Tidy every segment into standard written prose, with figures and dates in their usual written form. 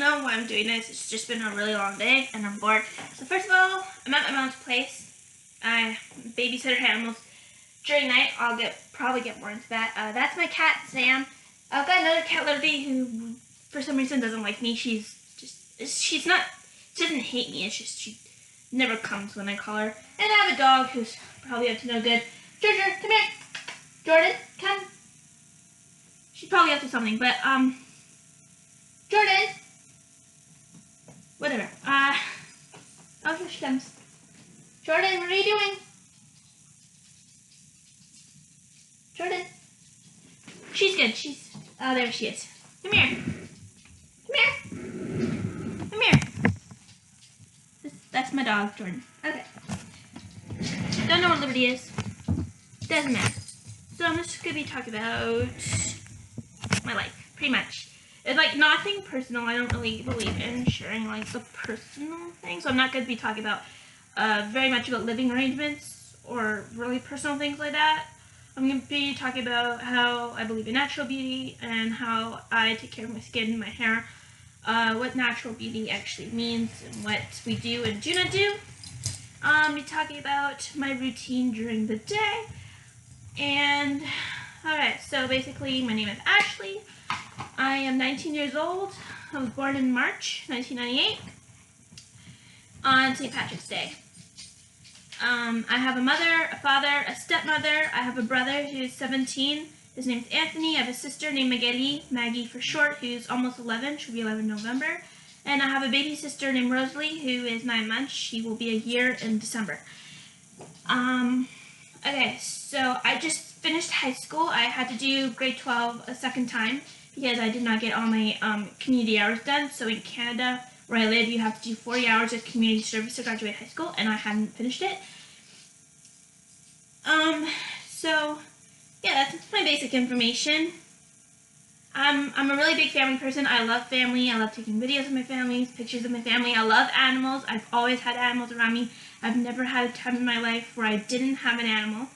know why I'm doing this. It's just been a really long day and I'm bored. So first of all, I'm at my mom's place. I babysit her animals during night. I'll probably get more into that. That's my cat, Sam. I've got another cat, Liberty, who for some reason doesn't like me. She doesn't hate me. It's just she never comes when I call her. And I have a dog who's probably up to no good. Ginger, come here. Jordan, come. She's probably up to something, but Jordan. Whatever. Oh, here she comes. Jordan, what are you doing? Jordan. She's good. Oh, there she is. Come here. Come here. Come here. That's my dog, Jordan. Okay. Don't know what Liberty is. Doesn't matter. So I'm just going to be talking about my life, pretty much. It's like nothing personal. I don't really believe in sharing like the personal things. So I'm not going to be talking about very much about living arrangements or really personal things like that. I'm going to be talking about how I believe in natural beauty and how I take care of my skin and my hair, what natural beauty actually means and what we do and do not do. I'll be talking about my routine during the day. And, alright, so basically my name is Ashley. I am 19 years old. I was born in March 1998 on St. Patrick's Day. I have a mother, a father, a stepmother. I have a brother who's 17. His name's Anthony. I have a sister named Maggie for short, who's almost 11. She'll be 11 in November. And I have a baby sister named Rosalie, who is 9 months. She will be a year in December. Okay, so I just finished high school. I had to do grade 12 a second time because I did not get all my community hours done. So in Canada, where I live, you have to do 40 hours of community service to graduate high school, and I hadn't finished it. So yeah, that's my basic information. I'm a really big family person. I love family. I love taking videos of my family, pictures of my family. I love animals. I've always had animals around me. I've never had a time in my life where I didn't have an animal.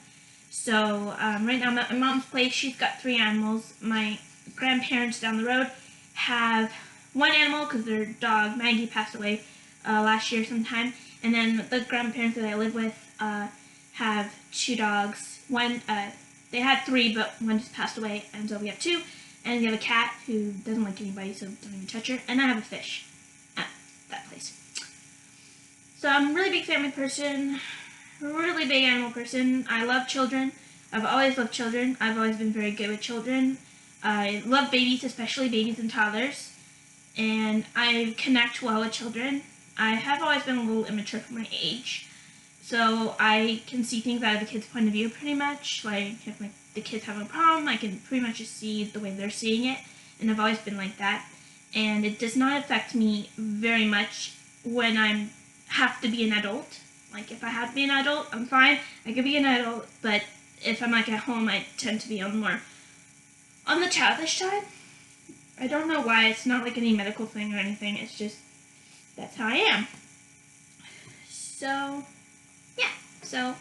So right now I'm at my mom's place. She's got 3 animals. My grandparents down the road have 1 animal because their dog Maggie passed away last year sometime. And then the grandparents that I live with have 2 dogs. One they had 3, but one just passed away, and so we have 2. And we have a cat who doesn't like anybody, so don't even touch her. And I have a fish at that place. So I'm a really big family person, a really big animal person. I love children. I've always loved children. I've always been very good with children. I love babies, especially babies and toddlers. And I connect well with children. I have always been a little immature for my age. So I can see things out of the kid's point of view pretty much. Like if the kid's having a problem, I can pretty much just see the way they're seeing it. And I've always been like that. And it does not affect me very much when I have to be an adult. Like if I have to be an adult, I'm fine. I can be an adult. But if I'm like at home, I tend to be on the childish side. I don't know why. It's not like any medical thing or anything. It's just, that's how I am. So, yeah. So,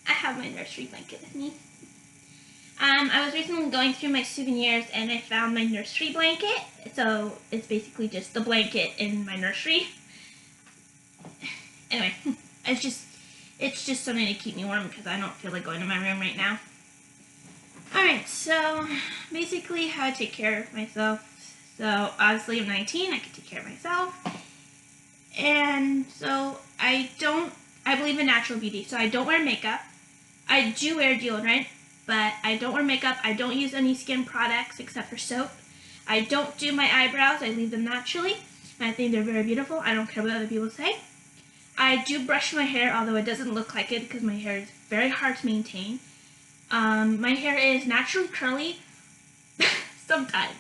I have my nursery blanket with me. I was recently going through my souvenirs and I found my nursery blanket. So, it's basically just the blanket in my nursery. Anyway, it's just something to keep me warm because I don't feel like going to my room right now. Alright, so basically how I take care of myself. So obviously I'm 19, I can take care of myself. And so I believe in natural beauty, so I don't wear makeup. I do wear deodorant, but I don't wear makeup. I don't use any skin products except for soap. I don't do my eyebrows, I leave them naturally. I think they're very beautiful. I don't care what other people say. I do brush my hair, although it doesn't look like it because my hair is very hard to maintain. My hair is naturally curly. Sometimes.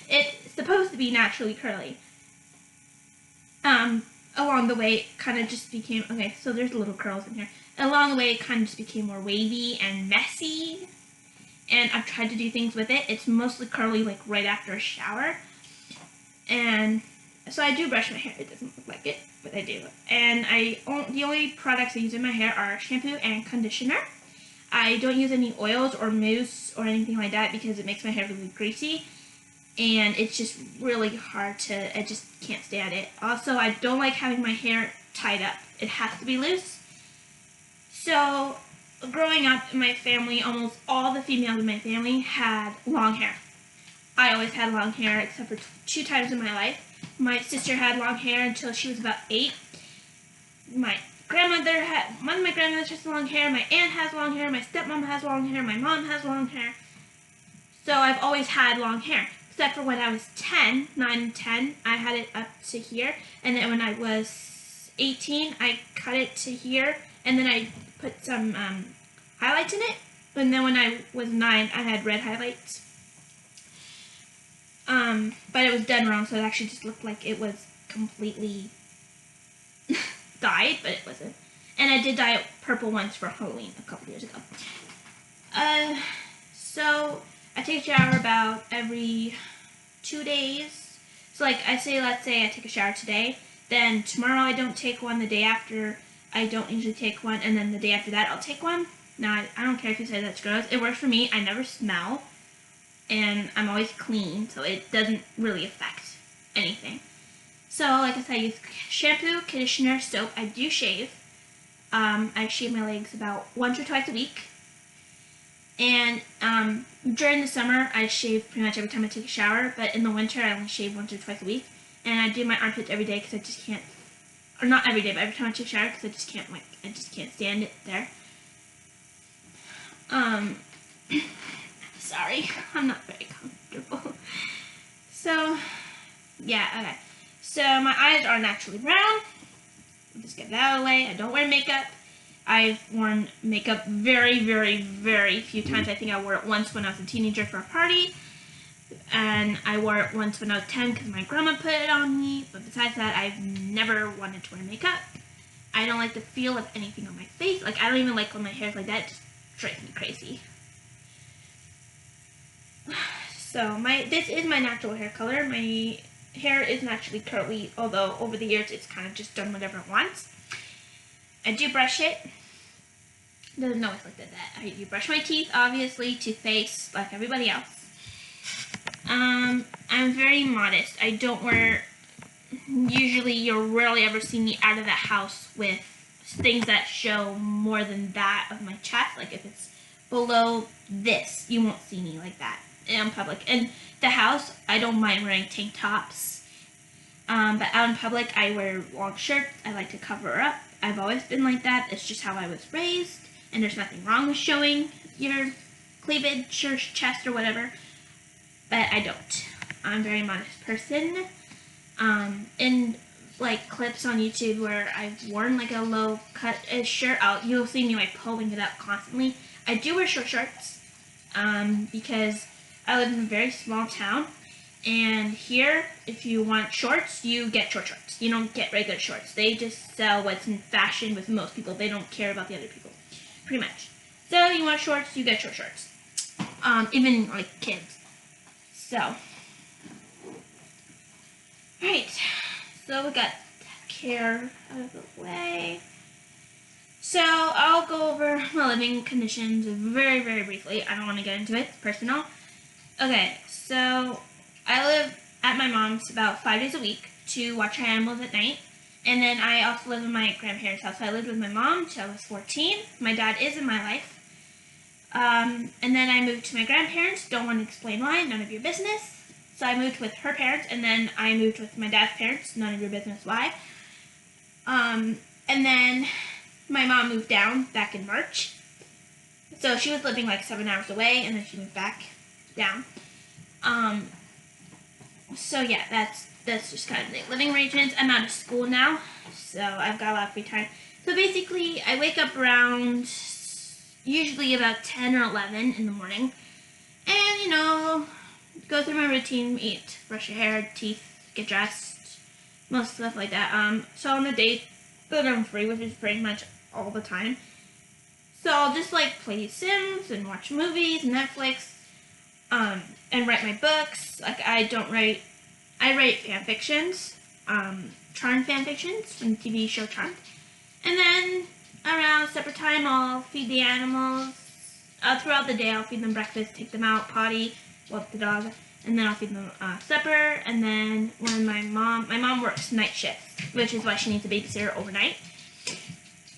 It's supposed to be naturally curly. Along the way, it kind of just became, okay, so there's little curls in here. Along the way, it kind of just became more wavy and messy. And I've tried to do things with it. It's mostly curly, like, right after a shower. And so I do brush my hair. It doesn't look like it, but I do. And the only products I use in my hair are shampoo and conditioner. I don't use any oils or mousse or anything like that because it makes my hair really greasy. and it's just really hard to, I just can't stand it. Also, I don't like having my hair tied up. It has to be loose. So, growing up in my family, almost all the females in my family had long hair. I always had long hair except for 2 times in my life. My sister had long hair until she was about 8. One of my grandmothers has long hair, my aunt has long hair, my stepmom has long hair, my mom has long hair. So I've always had long hair. Except for when I was 10, 9 and 10, I had it up to here. And then when I was 18, I cut it to here. And then I put some highlights in it. And then when I was 9, I had red highlights. But it was done wrong, so it actually just looked like it was completely dyed, but it wasn't. And I did dye it purple once for Halloween a couple years ago. So I take a shower about every 2 days. So like let's say I take a shower today, then tomorrow I don't take one, the day after I don't usually take one, and then the day after that I'll take one. Now I don't care if you say that's gross. It works for me. I never smell, and I'm always clean, so it doesn't really affect anything. So like I said, I use shampoo, conditioner, soap. I do shave. I shave my legs about once or twice a week. And during the summer, I shave pretty much every time I take a shower, but in the winter, I only shave once or twice a week. And I do my armpits every day because I just can't, or not every day, but every time I take a shower because I just can't stand it there. Sorry, I'm not very comfortable. So, yeah, okay. So my eyes are naturally brown. I'll just get that out of the way. I don't wear makeup. I've worn makeup very, very, very few times. I think I wore it once when I was a teenager for a party. And I wore it once when I was 10 because my grandma put it on me. But besides that, I've never wanted to wear makeup. I don't like the feel of anything on my face. Like, I don't even like when my hair's like that. It just drives me crazy. So, this is my natural hair color. My hair is naturally curly, although over the years it's kind of just done whatever it wants. I do brush it. It doesn't always look like that. I do brush my teeth, obviously, toothpaste, like everybody else. I'm very modest. I don't wear, usually you'll rarely ever see me out of the house with things that show more than that of my chest. Like if it's below this, you won't see me like that in public. In the house, I don't mind wearing tank tops. But out in public, I wear long shirts. I like to cover up. I've always been like that. It's just how I was raised. And there's nothing wrong with showing your cleavage or chest or whatever. But I don't. I'm a very modest person. In like clips on YouTube where I've worn like a low cut shirt, you'll see me like pulling it up constantly. I do wear short shorts because I live in a very small town, and here if you want shorts, you get short shorts. You don't get regular shorts. They just sell what's in fashion with most people. They don't care about the other people, pretty much. So you want shorts, you get short shorts. Even like kids. So. Right, so we got hair out of the way. So I'll go over my living conditions very, very briefly. I don't want to get into it. It's personal. Okay, so I live at my mom's about 5 days a week to watch her animals at night. And then I also live in my grandparents' house. So I lived with my mom till I was 14. My dad is in my life. And then I moved to my grandparents. Don't want to explain why. None of your business. So I moved with her parents, and then I moved with my dad's parents. None of your business why. And then my mom moved down back in March. So she was living like 7 hours away, and then she moved back down. So yeah, that's just kind of the living arrangements. I'm out of school now, so I've got a lot of free time. So basically, I wake up around usually about 10 or 11 in the morning, and you know, go through my routine, eat, brush your hair, teeth, get dressed, most stuff like that. So on the days that I'm free, which is pretty much all the time, so I'll just like play Sims and watch movies, Netflix, and write my books. Like I write fan fictions, Charmed fan fictions from the TV show Charmed, and then around supper time I'll feed the animals. Throughout the day I'll feed them breakfast, take them out, potty, walk the dog, and then I'll feed them supper, and then when my mom works night shifts, which is why she needs a babysitter overnight,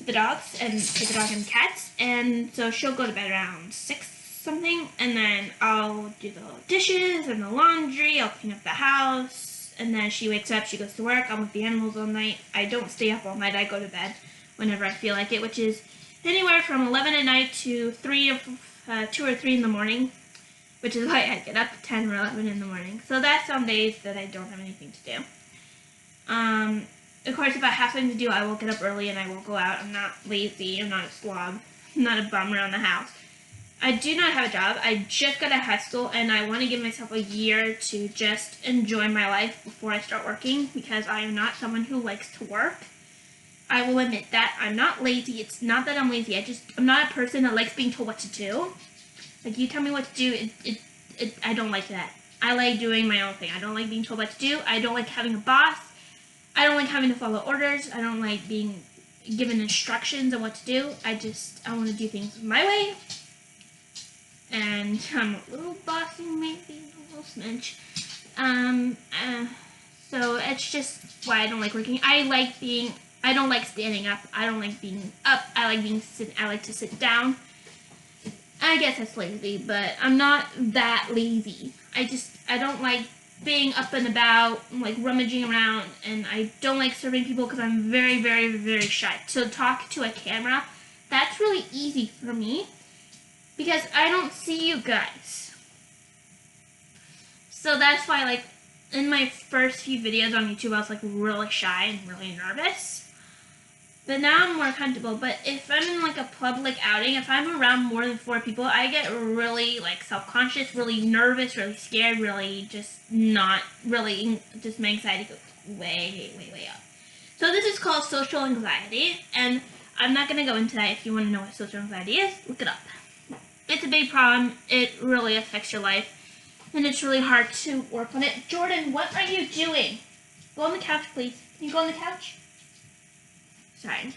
the dogs, and take the dog and cats, and so she'll go to bed around 6 something, and then I'll do the dishes and the laundry, I'll clean up the house, and then she wakes up, she goes to work, I'm with the animals all night. I don't stay up all night, I go to bed whenever I feel like it, which is anywhere from 11 at night to 2 or 3 in the morning, which is why I get up at 10 or 11 in the morning. So that's on days that I don't have anything to do. Of course, if I have something to do, I will get up early and I will go out. I'm not lazy, I'm not a slob, I'm not a bum around the house. I do not have a job. I just got out of high school, and I want to give myself a year to just enjoy my life before I start working, because I am not someone who likes to work. I will admit that. I'm not lazy. It's not that I'm lazy. I'm not a person that likes being told what to do. Like, you tell me what to do, I don't like that. I like doing my own thing. I don't like being told what to do. I don't like having a boss. I don't like having to follow orders. I don't like being given instructions on what to do. I want to do things my way. And I'm a little bossy, maybe a little smidge. So it's just why I don't like working. I don't like standing up. I don't like being up. I like to sit down. I guess that's lazy, but I'm not that lazy. I don't like being up and about, like rummaging around, and I don't like serving people because I'm very, very, very shy. To talk to a camera, that's really easy for me because I don't see you guys. So that's why, like, in my first few videos on YouTube, I was like really shy and really nervous. But now I'm more comfortable. But if I'm in like a public outing, if I'm around more than 4 people, I get really like self-conscious, really nervous, really scared, really just my anxiety goes way, way, way up. So this is called social anxiety, and I'm not going to go into that. If you want to know what social anxiety is, look it up. It's a big problem. It really affects your life, and it's really hard to work on it. Jordan, what are you doing? Go on the couch, please. Can you go on the couch? Sorry.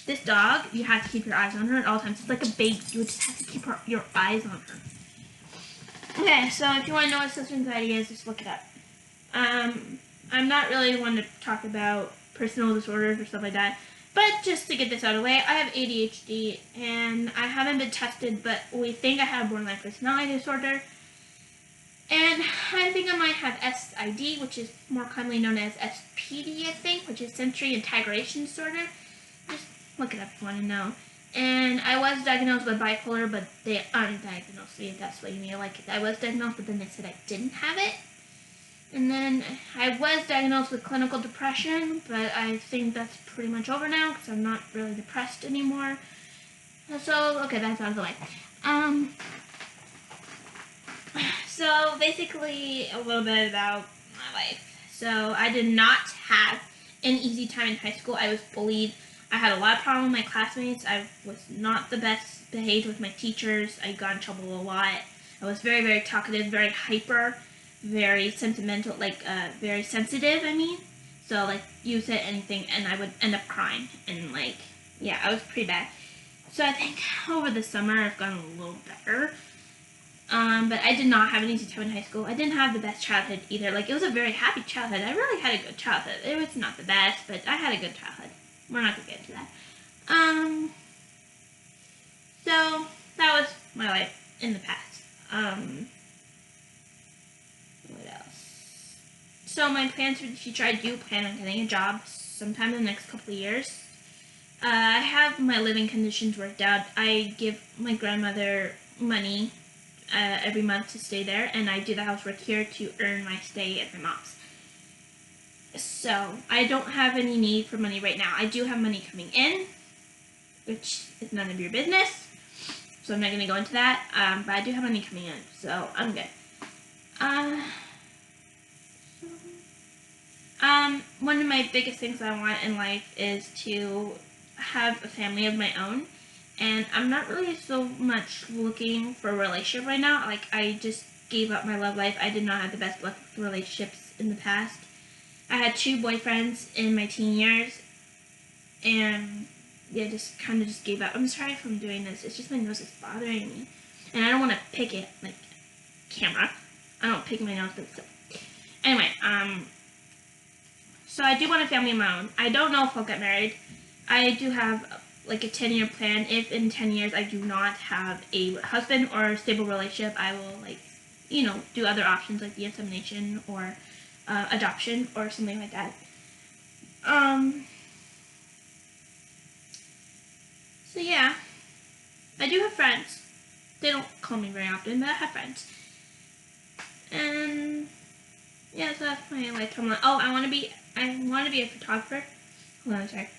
This dog, you have to keep your eyes on her at all times. It's like a baby. You just have to keep your eyes on her. Okay, so if you want to know what social anxiety is, just look it up. I'm not really one to talk about personal disorders or stuff like that, but just to get this out of the way, I have ADHD, and I haven't been tested, but we think I have borderline personality disorder. And I think I might have SID, which is more commonly known as SPD, I think, which is sensory integration disorder. Just look it up if you want to know. And I was diagnosed with bipolar, but they undiagnosed me. That's what you mean. Like, I was diagnosed, but then they said I didn't have it. And then I was diagnosed with clinical depression, but I think that's pretty much over now because I'm not really depressed anymore. So, okay, that's out of the way. So basically a little bit about my life. So I did not have an easy time in high school. I was bullied. I had a lot of problems with my classmates. I was not the best behaved with my teachers. I got in trouble a lot. I was very, very talkative, very hyper, very sentimental, very sensitive, I mean. So, like, you said anything and I would end up crying. And, like, yeah, I was pretty bad. So I think over the summer I've gotten a little better. But I did not have an easy time in high school. I didn't have the best childhood either. Like, it was a very happy childhood. I really had a good childhood. It was not the best, but I had a good childhood. We're not going to get into that. So, that was my life in the past. What else? So, my plans for the future, I do plan on getting a job sometime in the next couple of years. I have my living conditions worked out. I give my grandmother money every month to stay there, and I do the housework here to earn my stay at my mom's. So I don't have any need for money right now. I do have money coming in, which is none of your business, so I'm not going to go into that, but I do have money coming in, so I'm good. One of my biggest things I want in life is to have a family of my own. And I'm not really so much looking for a relationship right now. Like, I just gave up my love life. I did not have the best luck with relationships in the past. I had 2 boyfriends in my teen years. And, yeah, just kind of just gave up. I'm sorry if I'm doing this. It's just my nose is bothering me. And I don't want to pick it, like, camera. I don't pick my nose, but still. Anyway, so I do want a family of my own. I don't know if I'll get married. I do have like a 10-year plan. If in 10 years I do not have a husband or a stable relationship, I will do other options like the insemination or adoption or something like that. So yeah, I do have friends. They don't call me very often, but I have friends. And yeah, so that's my lifetime. Oh, I want to be a photographer. Hold on a sec.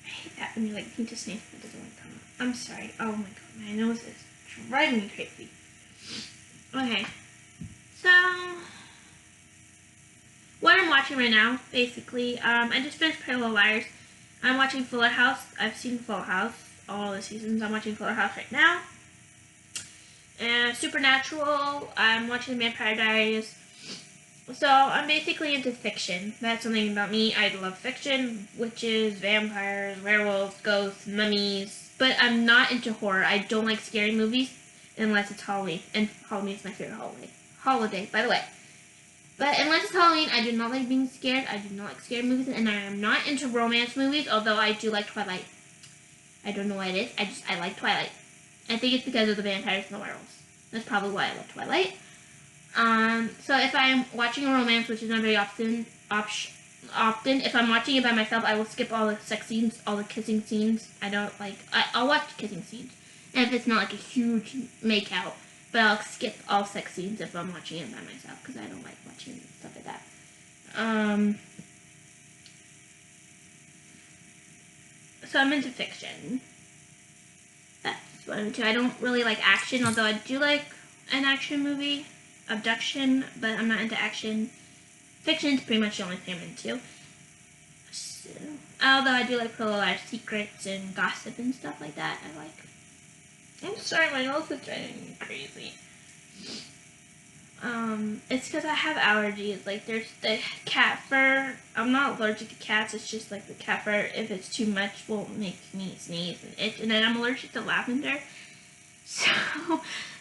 I hate that when you need to sneeze but it doesn't want to come out. I'm sorry. Oh my god, my nose is driving me crazy. Okay, so what I'm watching right now, basically, I just finished Pretty Little Liars. I'm watching Fuller House. I've seen Fuller House, all the seasons. I'm watching Fuller House right now. And Supernatural, I'm watching Vampire Diaries. So I'm basically into fiction. That's something about me. I love fiction, witches, vampires, werewolves, ghosts, mummies. But I'm not into horror. I don't like scary movies unless it's Halloween. And Halloween is my favorite holiday, by the way. But unless it's Halloween, I do not like being scared. I do not like scary movies, and I am not into romance movies, although I do like Twilight. I don't know what it is. I like Twilight. I think it's because of the vampires and the werewolves. That's probably why I like Twilight. So if I'm watching a romance, which is not very often, if I'm watching it by myself, I will skip all the sex scenes, all the kissing scenes. I'll watch kissing scenes. And if it's not like a huge make-out, but I'll skip all sex scenes if I'm watching it by myself, because I don't like watching stuff like that. So I'm into fiction. That's what I'm into. I don't really like action, although I do like an action movie. Abduction, but I'm not into action. Fiction is pretty much the only thing I'm into. So, although I do like a lot of secrets and gossip and stuff like that. I'm sorry, my nose is driving me crazy. It's because I have allergies. Like, there's the cat fur. I'm not allergic to cats. It's just like the cat fur, if it's too much, will make me sneeze and itch. And then I'm allergic to lavender. So,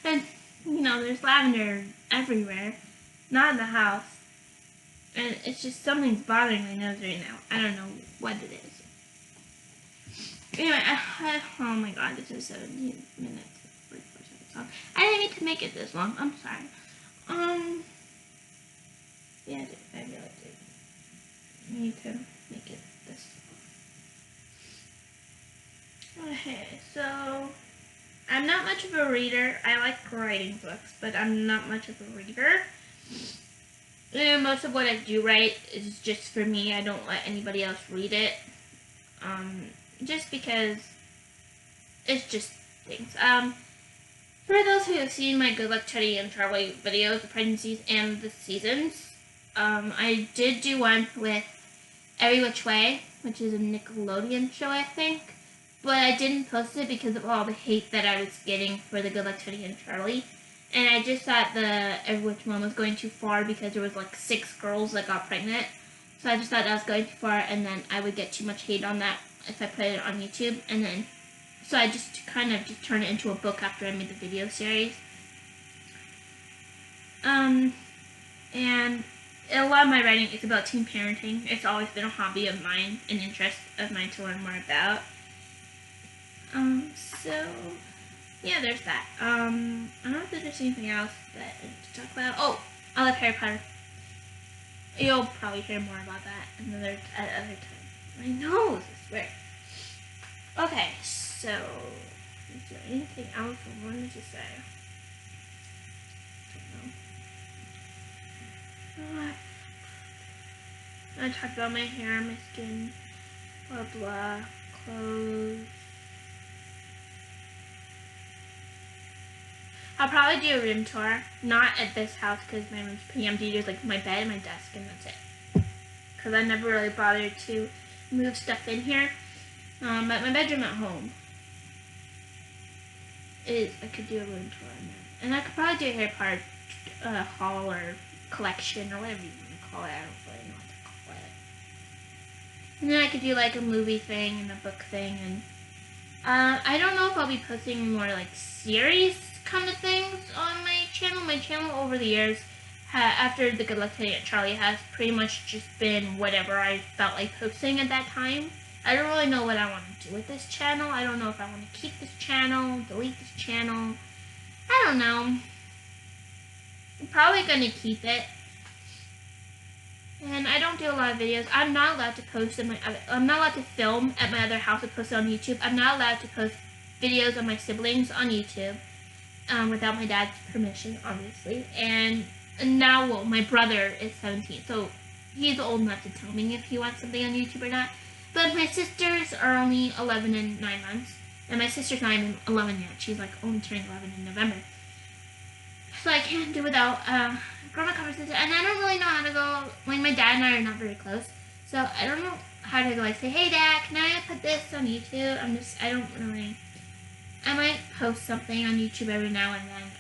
and there's lavender everywhere, not in the house. And it's just something's bothering my nose right now. I don't know what it is. Anyway, oh my god, this is 17 minutes, 44 seconds long. I didn't need to make it this long. I'm sorry. Yeah, I really do need to make it this long. Okay, so I'm not much of a reader. I like writing books, but I'm not much of a reader. And most of what I do write is just for me. I don't let anybody else read it. Just because it's just things. For those who have seen my Good Luck Teddy and Charlie videos, the pregnancies and the seasons, I did do one with Every Which Way, which is a Nickelodeon show, I think. But I didn't post it because of all the hate that I was getting for the Good Luck Teddy and Charlie. And I just thought the Every Which One was going too far because there was 6 girls that got pregnant. So I just thought that was going too far, and then I would get too much hate on that if I put it on YouTube. And then, so I just kind of just turned it into a book after I made the video series. And a lot of my writing is about teen parenting. It's always been a hobby of mine, an interest of mine to learn more about. So, yeah, there's that. I don't know if there's anything else that I need to talk about. Oh, I love Harry Potter. You'll probably hear more about that at other time. My nose, I swear. Okay, so, is there anything else I wanted to say? I don't know. I talked about my hair, my skin, blah blah, clothes. I'll probably do a room tour, not at this house because my room's pretty empty. There's my bed and my desk, and that's it. Because I never really bothered to move stuff in here. But my bedroom at home I could do a room tour in there. And I could probably do a Harry Potter haul or collection or whatever you want to call it. I don't really know what to call And then I could do like a movie thing and a book thing, and I don't know if I'll be posting more like series kind of things on my channel. My channel over the years, after the Good Luck Today at Charlie, has pretty much just been whatever I felt like posting at that time. I don't really know what I want to do with this channel. I don't know if I want to keep this channel, delete this channel. I don't know. I'm probably going to keep it. And I don't do a lot of videos. I'm not allowed to post I'm not allowed to film at my other house and post it on YouTube. I'm not allowed to post videos of my siblings on YouTube without my dad's permission, obviously. And now, well, my brother is 17, so he's old enough to tell me if he wants something on YouTube or not. But my sisters are only 11 and 9 months, and my sister's not even 11 yet. She's like only turning 11 in November. So I can't do without grandma conversation, and I don't really know how to go. Like, my dad and I are not very close, so I don't know how to go like say, hey Dad, can I put this on YouTube? I don't really. I might post something on YouTube every now and then,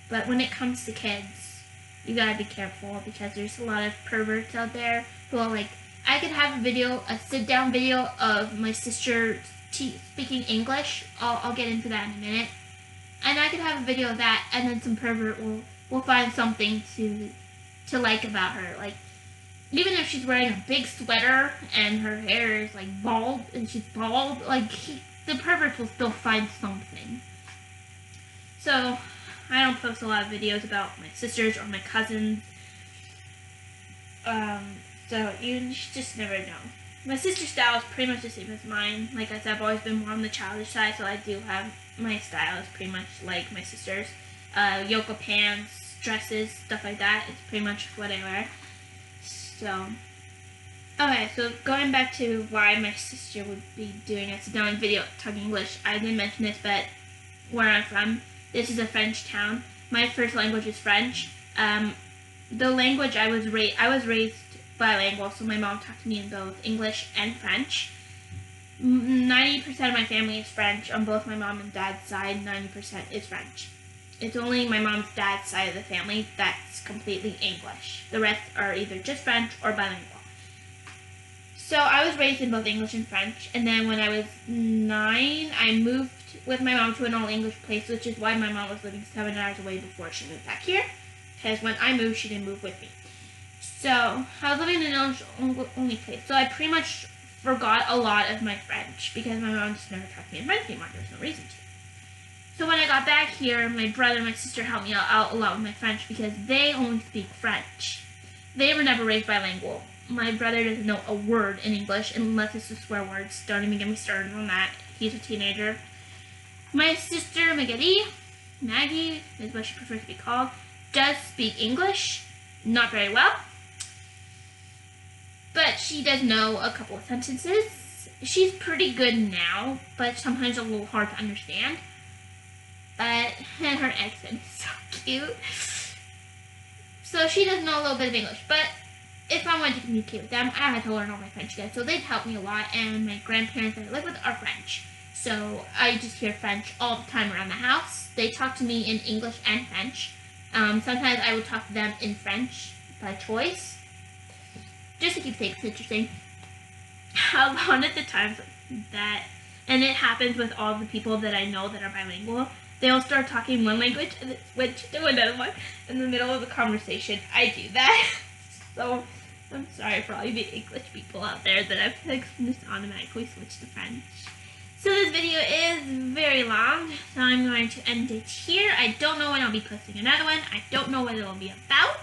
but when it comes to kids, you gotta be careful because there's a lot of perverts out there who are like, I could have a sit-down video of my sister speaking English. I'll get into that in a minute. And I could have a video of that, and then some pervert will find something to like about her. Like, even if she's wearing a big sweater and her hair is like bald, and she's bald, like the pervert will still find something. So I don't post a lot of videos about my sisters or my cousins. So you just never know. My sister's style is pretty much the same as mine. Like I said, I've always been more on the childish side, so I do have my style is pretty much like my sister's. Yoga pants, dresses, stuff like that. It's pretty much what I wear. So, okay, so going back to why my sister would be doing a sit-down video talking English. I didn't mention this, but where I'm from, this is a French town. My first language is French. The language I was raised bilingual, so my mom talked to me in both English and French. 90% of my family is French. On both my mom and dad's side, 90% is French. It's only my mom's dad's side of the family that's completely English. The rest are either just French or bilingual. So I was raised in both English and French, and then when I was 9, I moved with my mom to an all-English place, which is why my mom was living 7 hours away before she moved back here, because when I moved, she didn't move with me. So I was living in an English-only place, so I pretty much forgot a lot of my French, because my mom just never talked to me in French anymore. There was no reason to. So when I got back here, my brother and my sister helped me out a lot with my French, because they only speak French. They were never raised bilingual. My brother doesn't know a word in English unless it's the swear words. Don't even get me started on that. He's a teenager. My sister, Maggie is what she prefers to be called, does speak English. Not very well. But she does know a couple of sentences. She's pretty good now, but sometimes a little hard to understand. But her accent is so cute. So she does know a little bit of English. But if I wanted to communicate with them, I had to learn all my French again. So they'd help me a lot, and my grandparents that I live with are French. So I just hear French all the time around the house. They talk to me in English and French. Sometimes I would talk to them in French by choice, just to keep things interesting. A lot of the times that, and it happens with all the people that I know that are bilingual, they'll start talking one language and then switch to another one in the middle of the conversation. I do that. So I'm sorry for all you English people out there that I've just automatically switched to French. So this video is very long, so I'm going to end it here. I don't know when I'll be posting another one. I don't know what it'll be about.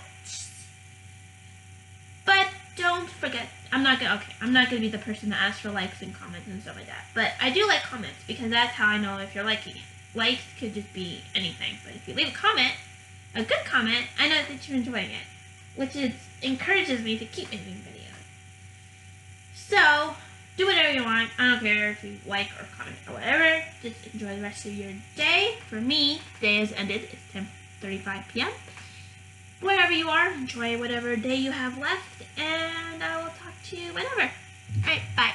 But don't forget, I'm not gonna be the person that asks for likes and comments and stuff like that. But I do like comments because that's how I know if you're liking it. Likes could just be anything, but if you leave a comment, a good comment, I know that you're enjoying it, which encourages me to keep making videos. So do whatever you want. I don't care if you like or comment or whatever. Just enjoy the rest of your day. For me, day has ended. It's 10:35 p.m. Wherever you are, enjoy whatever day you have left, and I will talk to you whenever. Alright, bye.